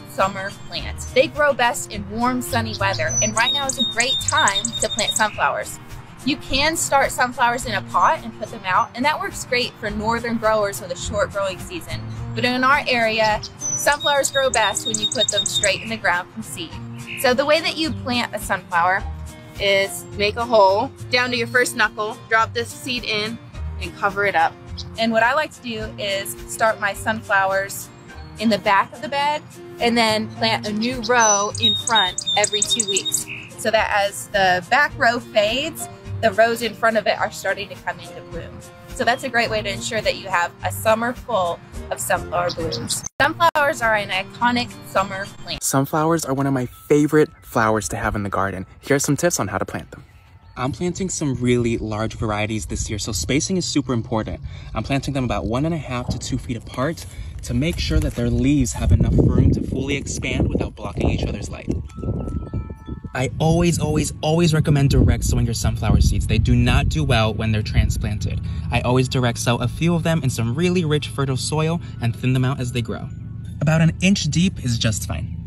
summer plants. They grow best in warm, sunny weather, and right now is a great time to plant sunflowers. You can start sunflowers in a pot and put them out, and that works great for northern growers with a short growing season. But in our area, sunflowers grow best when you put them straight in the ground from seed. So the way that you plant a sunflower is make a hole down to your first knuckle, drop this seed in, and cover it up. And what I like to do is start my sunflowers in the back of the bed and then plant a new row in front every 2 weeks. So that as the back row fades, the rows in front of it are starting to come into bloom. So that's a great way to ensure that you have a summer full of sunflower blooms. Sunflowers are an iconic summer plant. Sunflowers are one of my favorite flowers to have in the garden. Here are some tips on how to plant them. I'm planting some really large varieties this year, so spacing is super important. I'm planting them about 1.5 to 2 feet apart to make sure that their leaves have enough room to fully expand without blocking each other's light. I always recommend direct sowing your sunflower seeds. They do not do well when they're transplanted. I always direct sow a few of them in some really rich, fertile soil and thin them out as they grow. About 1 inch deep is just fine.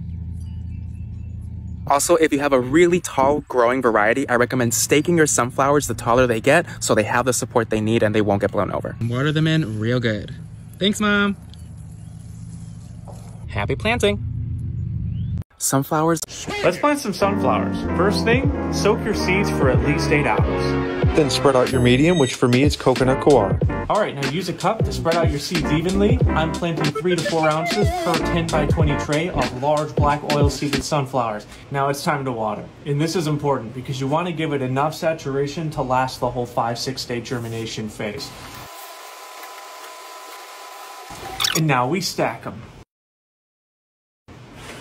Also, if you have a really tall growing variety, I recommend staking your sunflowers the taller they get so they have the support they need and they won't get blown over. Water them in real good. Thanks, Mom. Happy planting. Sunflowers. Let's plant some sunflowers. First thing, soak your seeds for at least 8 hours. Then spread out your medium, which for me is coconut coir. Alright, now use a cup to spread out your seeds evenly. I'm planting 3 to 4 ounces per 10 by 20 tray of large black oil-seeded sunflowers. Now it's time to water. And this is important because you want to give it enough saturation to last the whole 5-6 day germination phase. And now we stack them.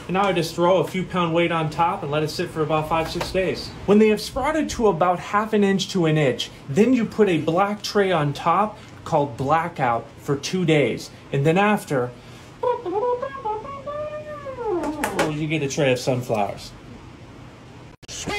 And now I just throw a few pound weight on top and let it sit for about 5-6 days. When they have sprouted to about 1/2 inch to 1 inch, then you put a black tray on top called blackout for 2 days. And then after, you get a tray of sunflowers.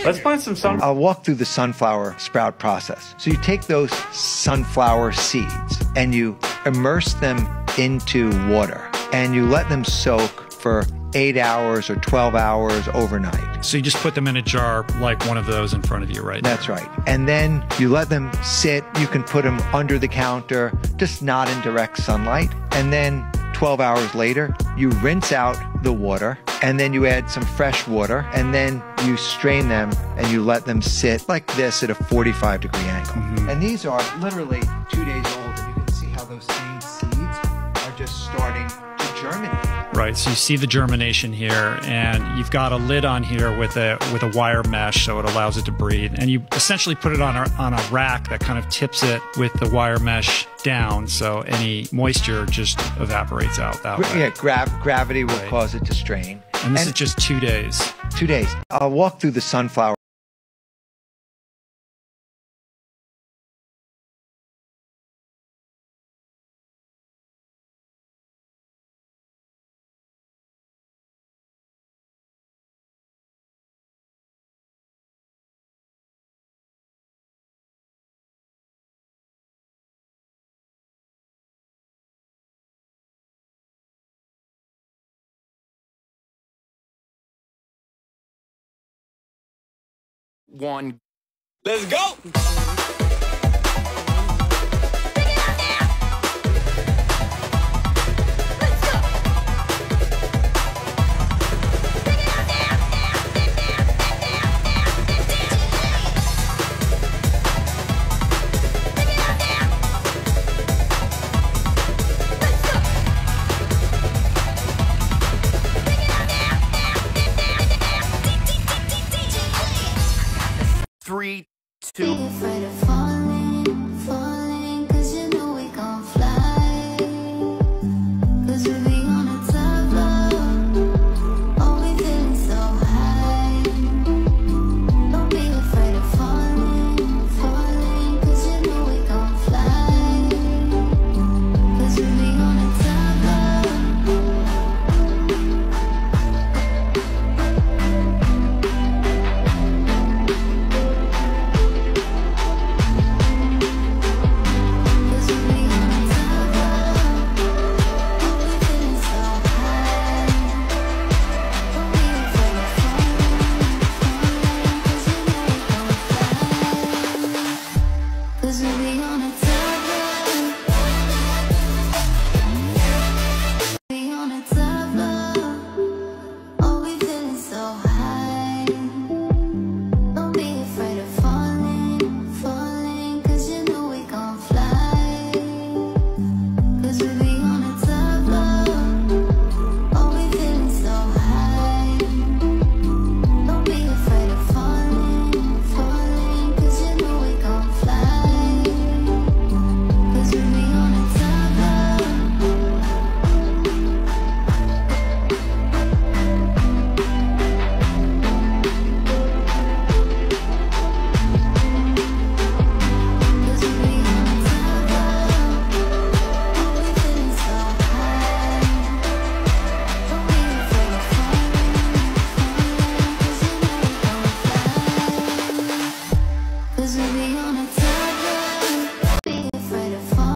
Let's plant some sunflowers. I'll walk through the sunflower sprout process. So you take those sunflower seeds and you immerse them into water and you let them soak for 8 hours or 12 hours overnight. So you just put them in a jar like one of those in front of you right now. That's right. And then you let them sit. You can put them under the counter, just not in direct sunlight. And then 12 hours later, you rinse out the water and then you add some fresh water and then you strain them and you let them sit like this at a 45-degree angle. And these are literally 2 days old, and you can see how those same seeds are just starting to germinate. Right, so you see the germination here, and you've got a lid on here with a wire mesh, so it allows it to breathe. And you essentially put it on a rack that kind of tips it with the wire mesh down, so any moisture just evaporates out that way. Yeah, gravity will cause it to strain. And this is just 2 days. 2 days. I'll walk through the sunflower. One. Let's go! Three, two.